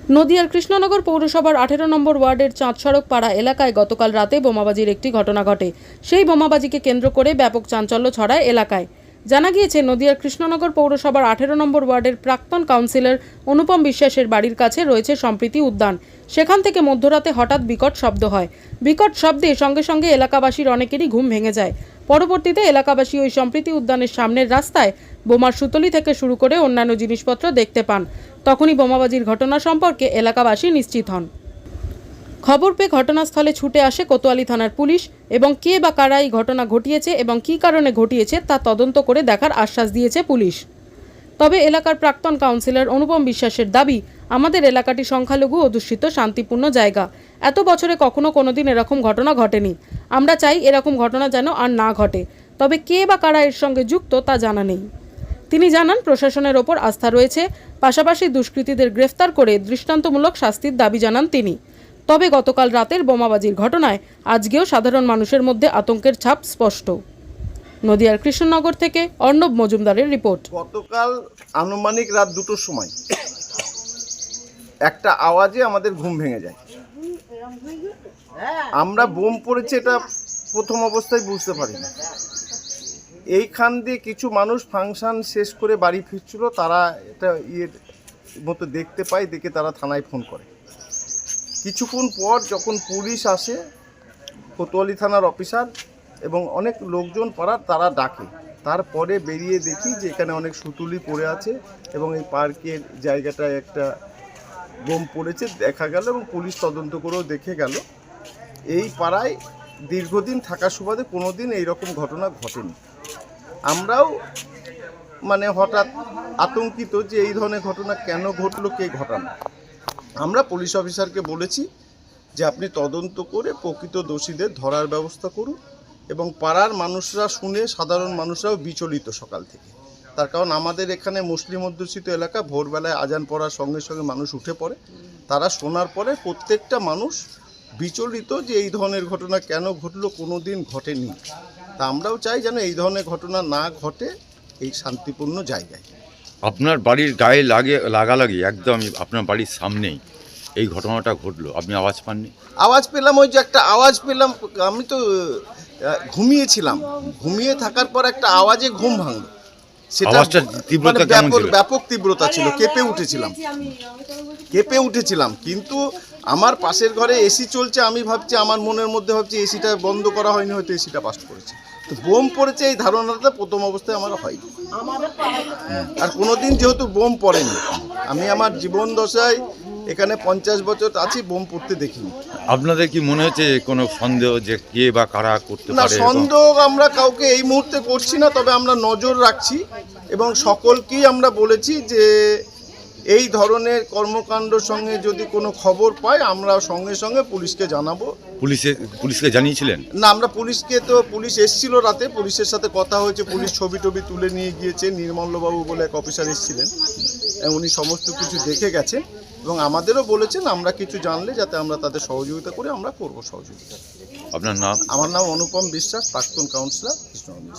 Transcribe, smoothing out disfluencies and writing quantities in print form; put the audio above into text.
নদিয়ার কৃষ্ণনগর পৌরসভার 18 নম্বর ওয়ার্ডের চাঁদ সড়ক পাড়া এলাকায় গতকাল রাতে বোমাবাজির একটি ঘটনা ঘটে। সেই বোমাবাজিকে কেন্দ্র করে ব্যাপক চাঞ্চল্য ছড়ায় এলাকায়। জানা গিয়েছে, নদিয়ার কৃষ্ণনগর পৌরসভার 18 নম্বর ওয়ার্ডের প্রাক্তন কাউন্সিলর অনুপম বিশ্বাসের বাড়ির কাছে রয়েছে সম্প্রীতি উদ্যান। সেখান থেকে মধ্যরাতে হঠাৎ বিকট শব্দ হয়। বিকট শব্দে সঙ্গে সঙ্গে এলাকাবাসীর অনেকেরই ঘুম ভেঙে যায়। পরবর্তীতে এলাকাবাসী ওই সম্প্রীতি উদ্যানের সামনের রাস্তায় বোমার সুতলি থেকে শুরু করে অন্যান্য জিনিসপত্র দেখতে পান। তখনই বোমাবাজির ঘটনা সম্পর্কে এলাকাবাসী নিশ্চিত হন। খবর পেয়ে ঘটনাস্থলে ছুটে আসে কোতোয়ালি থানার পুলিশ এবং কে বা কারা এই ঘটনা ঘটিয়েছে এবং কী কারণে ঘটিয়েছে তা তদন্ত করে দেখার আশ্বাস দিয়েছে পুলিশ। তবে এলাকার প্রাক্তন কাউন্সিলর অনুপম বিশ্বাসের দাবি, আমাদের এলাকাটি সংখ্যালঘু অধ্যুষিত শান্তিপূর্ণ জায়গা। এত বছরে কখনো কোনোদিন এরকম ঘটনা ঘটেনি। আমরা চাই এরকম ঘটনা যেন আর না ঘটে। তবে কে বা কারা এর সঙ্গে যুক্ত তা জানা নেই। তিনি জানান, প্রশাসনের ওপর আস্থা রয়েছে, পাশাপাশি দুষ্কৃতীদের গ্রেফতার করে দৃষ্টান্তমূলক শাস্তির দাবি জানান তিনি। তবে গতকাল রাতের বোমাবাজির ঘটনায় আজকেও সাধারণ মানুষের মধ্যে আতঙ্কের ছাপ স্পষ্ট। নদিয়ার কৃষ্ণনগর থেকে অর্ণব মজুমদারের রিপোর্ট। গতকাল আনুমানিক রাত 2টোর সময় একটা আওয়াজে আমাদের ঘুম ভেঙে যায়। আমরা বোম পড়েছে এটা প্রথম অবস্থায় বুঝতে পারি না। এইখান দিয়ে কিছু মানুষ ফাংশন শেষ করে বাড়ি ফিরছিল, তারা এটা ইয়ের মতো দেখতে পায়, দেখে তারা থানায় ফোন করে। কিছুক্ষণ পর যখন পুলিশ আসে, কোতোয়ালি থানার অফিসার এবং অনেক লোকজন পাড়ার, তারা ডাকে। তারপরে বেরিয়ে দেখি যে এখানে অনেক সুতুলি পড়ে আছে এবং এই পার্কের জায়গাটায় একটা বোম পড়েছে দেখা গেল এবং পুলিশ তদন্ত করেও দেখে গেল এই পাড়ায় দীর্ঘদিন থাকার সুবাদে কোনো দিন এইরকম ঘটনা ঘটেনি। আমরাও হঠাৎ আতঙ্কিত যে এই ধরনের ঘটনা কেন ঘটলো, কে ঘটানো। আমরা পুলিশ অফিসারকে বলেছি যে আপনি তদন্ত করে প্রকৃত দোষীদের ধরার ব্যবস্থা করুন এবং পাড়ার মানুষরা শুনে সাধারণ মানুষরাও বিচলিত সকাল থেকে। তার কারণ আমাদের এখানে মুসলিম অধ্যুষিত এলাকা, ভোরবেলায় আজান পড়ার সঙ্গে সঙ্গে মানুষ উঠে পড়ে। তারা শোনার পরে প্রত্যেকটা মানুষ বিচলিত যে এই ধরনের ঘটনা কেন ঘটলো, কোনো দিন ঘটেনি। তা আমরাও চাই যেন এই ধরনের ঘটনা না ঘটে এই শান্তিপূর্ণ জায়গায়। আপনার বাড়ির গায়ে লাগালাগি একদম আপনার বাড়ির সামনেই এই ঘটনাটা ঘটলো, আপনি আওয়াজ পাননি? আওয়াজ পেলাম, ওই যে একটা আওয়াজ পেলাম। আমি তো ঘুমিয়েছিলাম, ঘুমিয়ে থাকার পর একটা আওয়াজে ঘুম ভাঙলো। সেটা ব্যাপক তীব্রতা ছিল, কেঁপে উঠেছিলাম। কিন্তু আমার পাশের ঘরে এসি চলছে, আমি ভাবছি, আমার মনের মধ্যে ভাবছি এসিটা বন্ধ করা হয়নি, হয়তো এসিটা বাস্ট করেছে। তো বোম পড়েছে এই ধারণাটা প্রথম অবস্থায় আমার হয়নি। আর কোনোদিন যেহেতু বোম পড়েনি, আমি আমার জীবন দশায় এখানে 50 বছর আছি, বোম পড়তে দেখিনি। আপনাদের কি মনে হচ্ছে কোনো সন্দেহ যে কে বা কারা করতে পারে? না, সন্দেহ আমরা কাউকে এই মুহূর্তে করছি না, তবে আমরা নজর রাখছি এবং সকলকেই আমরা বলেছি যে এই ধরনের কর্মকাণ্ডের সঙ্গে যদি কোনো খবর পাই আমরা সঙ্গে সঙ্গে পুলিশকে জানাবো। পুলিশকে জানিয়েছিলেন? না, আমরা পুলিশকে, তো পুলিশ এসেছিল রাতে, পুলিশের সাথে কথা হয়েছে, পুলিশ ছবি তুলে নিয়ে গিয়েছে। নির্মল্লবাবু বলে এক অফিসার এসেছিলেন, উনি সমস্ত কিছু দেখে গেছেন এবং আমাদেরও বলেছেন আমরা কিছু জানলে যাতে আমরা তাদের সহযোগিতা করে আমরা করবো সহযোগিতা। আপনার নাম? আমার নাম অনুপম বিশ্বাস, প্রাক্তন কাউন্সিলর কৃষ্ণনগর।